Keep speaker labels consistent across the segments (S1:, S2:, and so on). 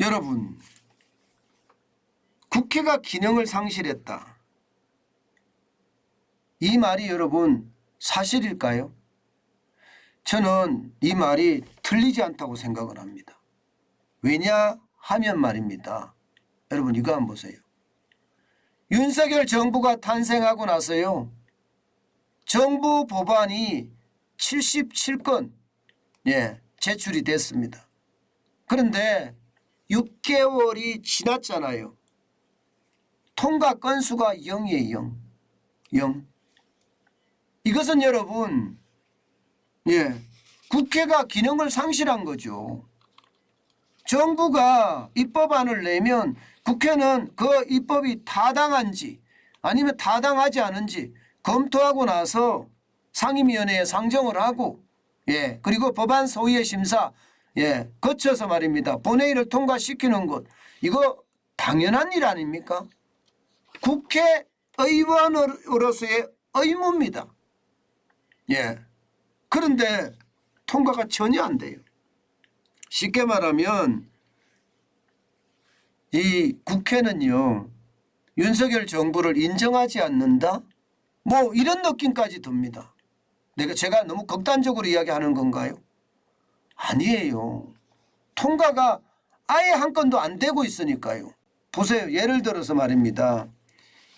S1: 여러분, 국회가 기능을 상실했다. 이 말이 여러분 사실일까요? 저는 이 말이 틀리지 않다고 생각을 합니다. 왜냐하면 말입니다. 여러분 이거 한번 보세요. 윤석열 정부가 탄생하고 나서요. 정부 법안이 77건 제출이 됐습니다. 그런데 6개월이 지났잖아요. 통과 건수가 0이에요. 0. 이것은 여러분 국회가 기능을 상실한 거죠. 정부가 입법안을 내면 국회는 그 입법이 타당한지 아니면 타당하지 않은지 검토하고 나서 상임위원회에 상정을 하고 그리고 법안 소위의 심사 거쳐서 말입니다. 본회의를 통과시키는 것 이거 당연한 일 아닙니까? 국회의원으로서의 의무입니다. 그런데 통과가 전혀 안 돼요. 쉽게 말하면 이 국회는요. 윤석열 정부를 인정하지 않는다? 뭐 이런 느낌까지 듭니다. 제가 너무 극단적으로 이야기하는 건가요? 아니에요. 통과가 아예 한 건도 안 되고 있으니까요. 보세요. 예를 들어서 말입니다.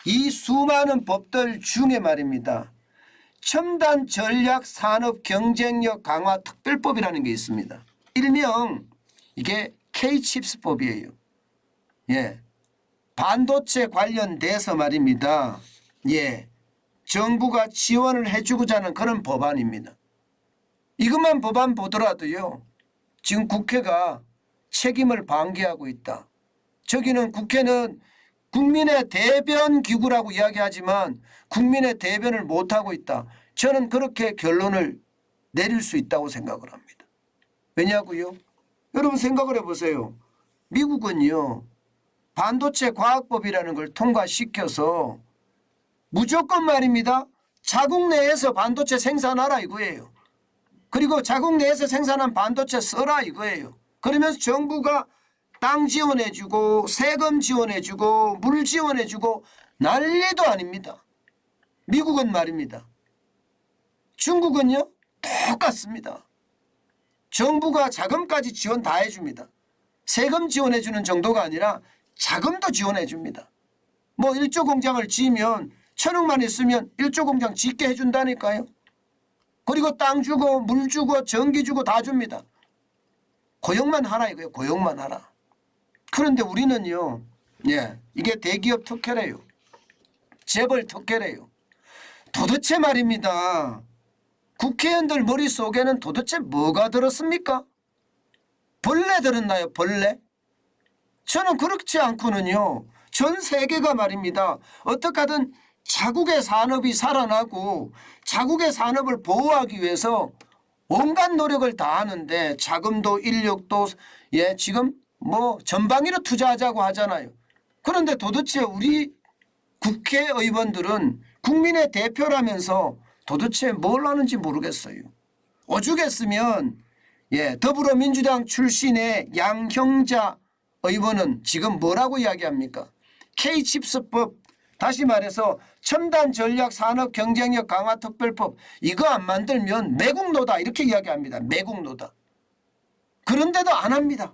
S1: 이 수많은 법들 중에 말입니다. 첨단 전략 산업 경쟁력 강화 특별법이라는 게 있습니다. 일명 이게 K-칩스법이에요. 반도체 관련돼서 말입니다. 정부가 지원을 해주고자 하는 그런 법안입니다. 이것만 법안 보더라도요. 지금 국회가 책임을 방기하고 있다. 저기는 국회는 국민의 대변 기구라고 이야기하지만 국민의 대변을 못하고 있다. 저는 그렇게 결론을 내릴 수 있다고 생각을 합니다. 왜냐고요? 여러분 생각을 해보세요. 미국은요. 반도체 과학법이라는 걸 통과시켜서 무조건 말입니다. 자국 내에서 반도체 생산하라 이거예요. 그리고 자국 내에서 생산한 반도체 써라 이거예요. 그러면서 정부가 땅 지원해주고 세금 지원해주고 물 지원해주고 난리도 아닙니다. 미국은 말입니다. 중국은요 똑같습니다. 정부가 자금까지 지원 다 해줍니다. 세금 지원해주는 정도가 아니라 자금도 지원해줍니다. 뭐 1조 공장을 지으면 1,000억만 있으면 1조 공장 짓게 해준다니까요. 그리고 땅 주고 물 주고 전기 주고 다 줍니다. 고용만 하라 이거예요. 고용만 하라. 그런데 우리는요. 이게 대기업 특혜래요. 재벌 특혜래요. 도대체 말입니다. 국회의원들 머릿속에는 도대체 뭐가 들었습니까? 벌레 들었나요? 벌레? 저는 그렇지 않고는요. 전 세계가 말입니다. 어떻게 하든 자국의 산업이 살아나고 자국의 산업을 보호하기 위해서 온갖 노력을 다 하는데 자금도 인력도 지금 뭐 전방위로 투자하자고 하잖아요. 그런데 도대체 우리 국회의원들은 국민의 대표라면서 도대체 뭘 하는지 모르겠어요. 오죽했으면 더불어민주당 출신의 양형자 의원은 지금 뭐라고 이야기합니까? K-칩스법 다시 말해서 첨단 전략 산업 경쟁력 강화 특별법 이거 안 만들면 매국노다 이렇게 이야기합니다. 매국노다. 그런데도 안 합니다.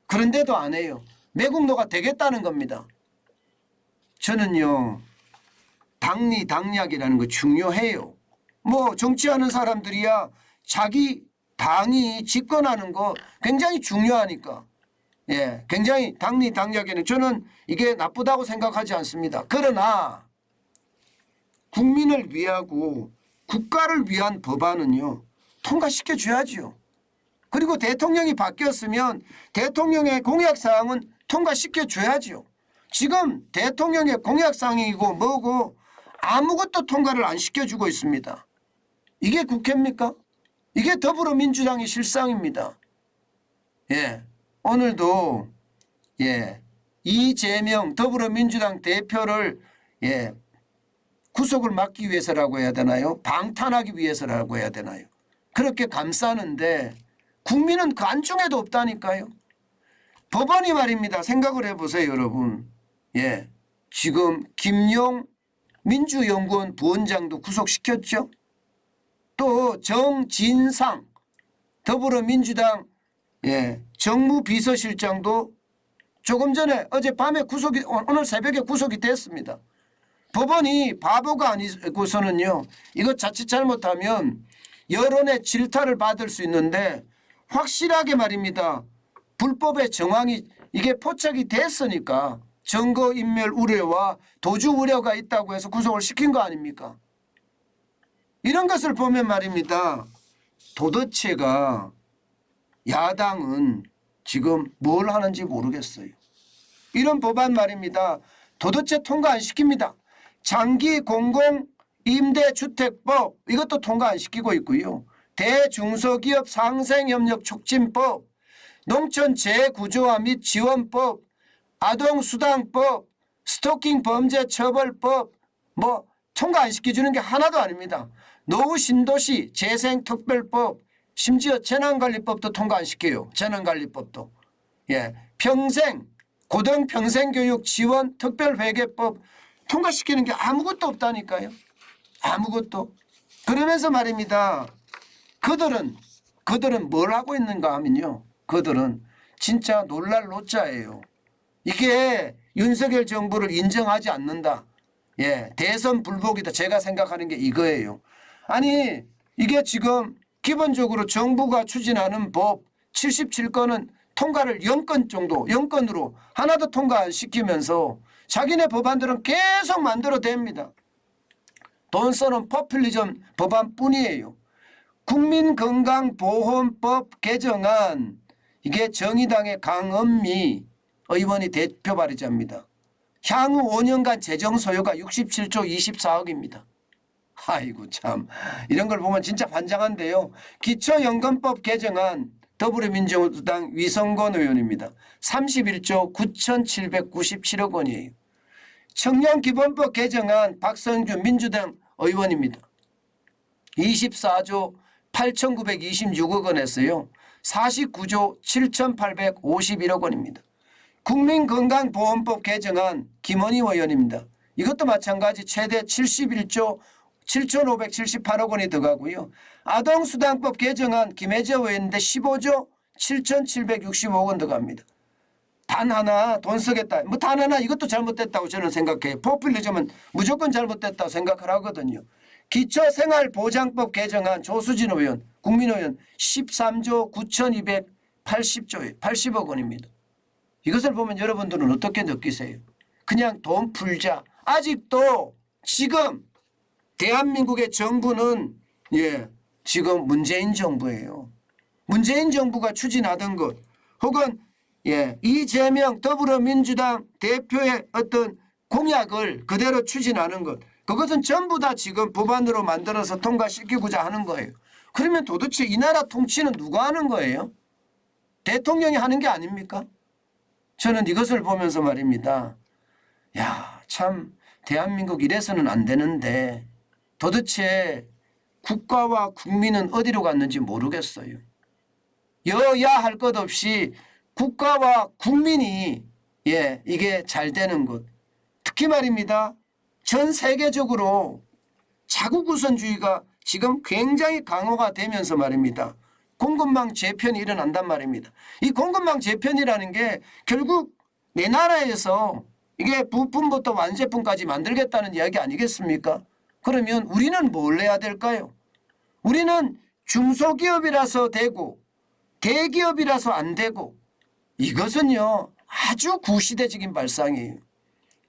S1: 그런데도 안 해요. 매국노가 되겠다는 겁니다. 저는요. 당리 당략이라는 거 중요해요. 뭐 정치하는 사람들이야 자기 당이 집권하는 거 굉장히 중요하니까 굉장히 당리 당략에는 저는 이게 나쁘다고 생각하지 않습니다. 그러나 국민을 위하고 국가를 위한 법안은요. 통과시켜 줘야죠. 그리고 대통령이 바뀌었으면 대통령의 공약사항은 통과시켜 줘야죠. 지금 대통령의 공약사항이고 뭐고 아무것도 통과를 안 시켜주고 있습니다. 이게 국회입니까? 이게 더불어민주당의 실상입니다. 오늘도 이재명 더불어민주당 대표를 구속을 막기 위해서라고 해야 되나요? 방탄하기 위해서라고 해야 되나요? 그렇게 감싸는데 국민은 그 안중에도 없다니까요. 법원이 말입니다. 생각을 해보세요, 여러분. 예, 지금 김용 민주연구원 부원장도 구속시켰죠. 또 정진상 더불어민주당 정무비서실장도 조금 전에 어젯밤에 오늘 새벽에 구속이 됐습니다. 법원이 바보가 아니고서는요, 이거 자칫 잘못하면 여론의 질타를 받을 수 있는데 확실하게 말입니다. 불법의 정황이 이게 포착이 됐으니까 증거인멸 우려와 도주 우려가 있다고 해서 구속을 시킨 거 아닙니까? 이런 것을 보면 말입니다. 도대체가 야당은 지금 뭘 하는지 모르겠어요. 이런 법안 말입니다. 도대체 통과 안 시킵니다. 장기 공공 임대주택법 이것도 통과 안 시키고 있고요. 대중소기업 상생협력 촉진법, 농촌 재구조화 및 지원법, 아동수당법, 스토킹 범죄 처벌법 뭐 통과 안 시켜주는 게 하나도 아닙니다. 노후 신도시 재생특별법, 심지어 재난관리법도 통과 안 시켜요. 재난관리법도. 예, 평생 고등평생교육 지원 특별회계법 통과시키는 게 아무것도 없다니까요. 아무것도. 그러면서 말입니다. 그들은 뭘 하고 있는가 하면요. 그들은 진짜 놀랄 노자예요. 이게 윤석열 정부를 인정하지 않는다. 예, 대선 불복이다. 제가 생각하는 게 이거예요. 아니 이게 지금 기본적으로 정부가 추진하는 법 77건은 통과를 0건 정도 0건으로 하나도 통과 안 시키면서 자기네 법안들은 계속 만들어댑니다. 돈 쓰는 포퓰리즘 법안뿐이에요. 국민건강보험법 개정안 이게 정의당의 강은미 의원이 대표 발의자입니다. 향후 5년간 재정 소요가 67조 24억입니다. 아이고 참 이런 걸 보면 진짜 반장한데요. 기초연금법 개정안 더불어민주당 위성권 의원입니다. 31조 9,797억 원이에요. 청년기본법 개정안 박성준 민주당 의원입니다. 24조 8,926억 원 했어요. 49조 7,851억 원입니다. 국민건강보험법 개정안 김원희 의원입니다. 이것도 마찬가지 최대 71조 7,578억 원이 들어가고요. 아동수당법 개정안 김혜재 의원인데 15조 7,765억 원 들어갑니다. 단 하나 돈 쓰겠다. 뭐 단 하나 이것도 잘못됐다고 저는 생각해요. 포퓰리즘은 무조건 잘못됐다고 생각을 하거든요. 기초생활보장법 개정안 조수진 의원, 국민의원 13조 9,280억 원입니다. 이것을 보면 여러분들은 어떻게 느끼세요? 그냥 돈 풀자. 아직도 지금 대한민국의 정부는 지금 문재인 정부예요. 문재인 정부가 추진하던 것 혹은 이재명 더불어민주당 대표의 어떤 공약을 그대로 추진하는 것 그것은 전부 다 지금 법안으로 만들어서 통과시키고자 하는 거예요. 그러면 도대체 이 나라 통치는 누가 하는 거예요? 대통령이 하는 게 아닙니까? 저는 이것을 보면서 말입니다. 야, 참 대한민국 이래서는 안 되는데 도대체 국가와 국민은 어디로 갔는지 모르겠어요. 여야 할 것 없이 국가와 국민이 이게 잘 되는 것. 특히 말입니다. 전 세계적으로 자국 우선주의가 지금 굉장히 강화가 되면서 말입니다. 공급망 재편이 일어난단 말입니다. 이 공급망 재편이라는 게 결국 내 나라에서 이게 부품부터 완제품까지 만들겠다는 이야기 아니겠습니까? 그러면 우리는 뭘 해야 될까요? 우리는 중소기업이라서 되고 대기업이라서 안 되고 이것은요 아주 구시대적인 발상이에요.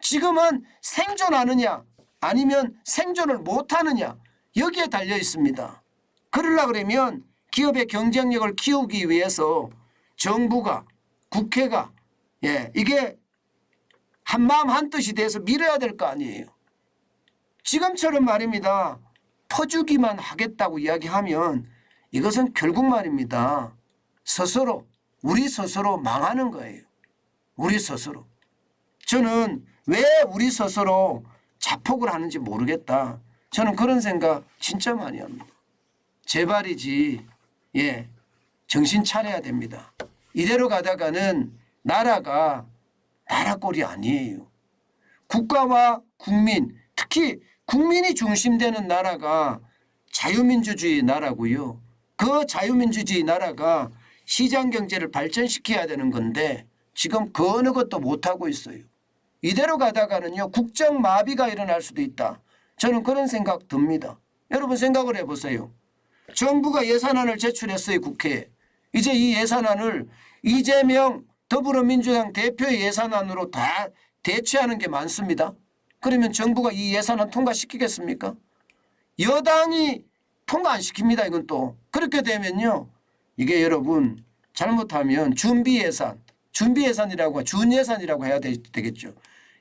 S1: 지금은 생존하느냐 아니면 생존을 못하느냐 여기에 달려 있습니다. 그러려고 그러면 기업의 경쟁력을 키우기 위해서 정부가 국회가 이게 한마음 한뜻이 돼서 밀어야 될 거 아니에요. 지금처럼 말입니다. 퍼주기만 하겠다고 이야기하면 이것은 결국 말입니다. 스스로 우리 스스로 망하는 거예요. 우리 스스로. 저는 왜 우리 스스로 자폭을 하는지 모르겠다. 저는 그런 생각 진짜 많이 합니다. 제발이지 정신 차려야 됩니다. 이대로 가다가는 나라가 나라 꼴이 아니에요. 국가와 국민, 특히 국민이 중심되는 나라가 자유민주주의 나라고요. 그 자유민주주의 나라가 시장경제를 발전시켜야 되는 건데 지금 그 어느 것도 못하고 있어요. 이대로 가다가는요 국정마비가 일어날 수도 있다. 저는 그런 생각 듭니다. 여러분 생각을 해보세요. 정부가 예산안을 제출했어요. 국회에. 이제 이 예산안을 이재명 더불어민주당 대표의 예산안으로 다 대체하는 게 많습니다. 그러면 정부가 이 예산안 통과시키겠습니까? 여당이 통과 안 시킵니다. 이건 또. 그렇게 되면요. 이게 여러분 잘못하면 준비예산이라고 준예산이라고 해야 되겠죠.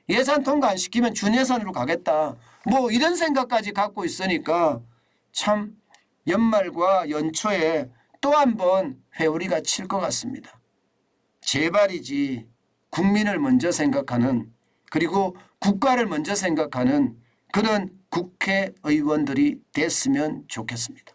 S1: 예산 통과 안 시키면 준예산으로 가겠다. 뭐 이런 생각까지 갖고 있으니까 참 연말과 연초에 또 한 번 회오리가 칠 것 같습니다. 제발이지 국민을 먼저 생각하는 그리고 국가를 먼저 생각하는 그런 국회의원들이 됐으면 좋겠습니다.